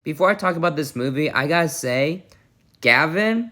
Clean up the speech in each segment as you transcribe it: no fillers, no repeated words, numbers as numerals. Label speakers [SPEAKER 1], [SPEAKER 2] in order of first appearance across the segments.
[SPEAKER 1] Before I talk about this movie, I gotta say, Gavin,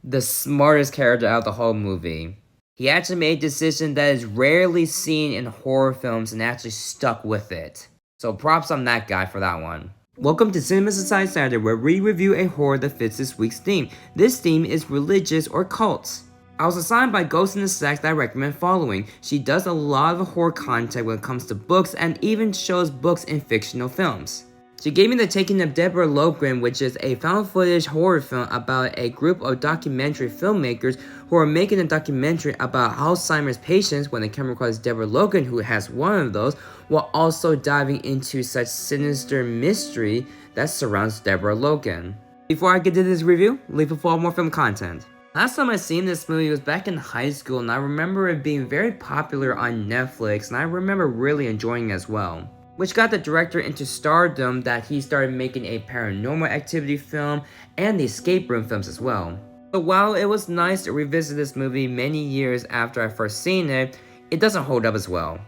[SPEAKER 1] the smartest character out of the whole movie. He actually made a decision that is rarely seen in horror films and actually stuck with it. So props on that guy for that one. Welcome to Cinema Society Saturday, where we review a horror that fits this week's theme. This theme is religious or cults. I was assigned by Ghost in the Stacks that I recommend following. She does a lot of horror content when it comes to books and even shows books in fictional films. She gave me The Taking of Deborah Logan, which is a found footage horror film about a group of documentary filmmakers who are making a documentary about Alzheimer's patients when the camera records Deborah Logan, who has one of those, while also diving into such sinister mystery that surrounds Deborah Logan. Before I get to this review, leave a follow more film content. Last time I seen this movie was back in high school, and I remember it being very popular on Netflix, and I remember really enjoying it as well, which got the director into stardom that he started making a paranormal activity film and the escape room films as well. But while it was nice to revisit this movie many years after I first seen it, it doesn't hold up as well.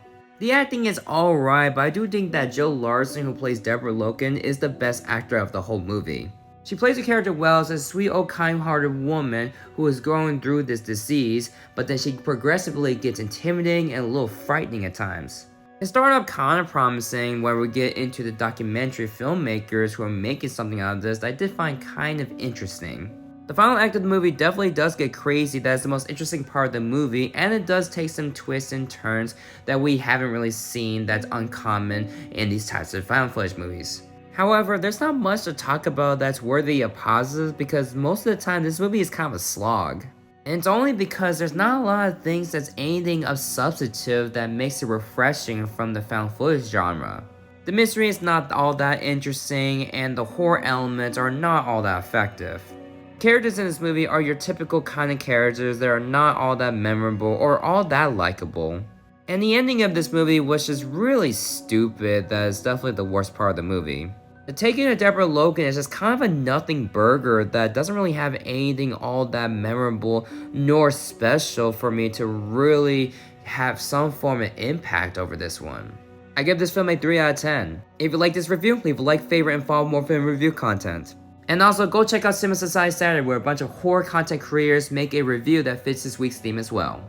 [SPEAKER 1] The acting is alright, but I do think that Joe Larson, who plays Deborah Logan, is the best actor of the whole movie. She plays the character well as a sweet old kind-hearted woman who is going through this disease, but then she progressively gets intimidating and a little frightening at times. It started off kind of promising when we get into the documentary filmmakers who are making something out of this that I did find kind of interesting. The final act of the movie definitely does get crazy. That is the most interesting part of the movie, and it does take some twists and turns that we haven't really seen that's uncommon in these types of found footage movies. However, there's not much to talk about that's worthy of positives because most of the time this movie is kind of a slog. And it's only because there's not a lot of things that's anything of substantive that makes it refreshing from the found footage genre. The mystery is not all that interesting, and the horror elements are not all that effective. Characters in this movie are your typical kind of characters that are not all that memorable or all that likable. And the ending of this movie was just really stupid. That is definitely the worst part of the movie. The Taking of Deborah Logan is just kind of a nothing burger that doesn't really have anything all that memorable nor special for me to really have some form of impact over this one. I give this film a 3 out of 10. If you like this review, leave a like, favorite, and follow more film review content. And also go check out Cinema Society Saturday, where a bunch of horror content creators make a review that fits this week's theme as well.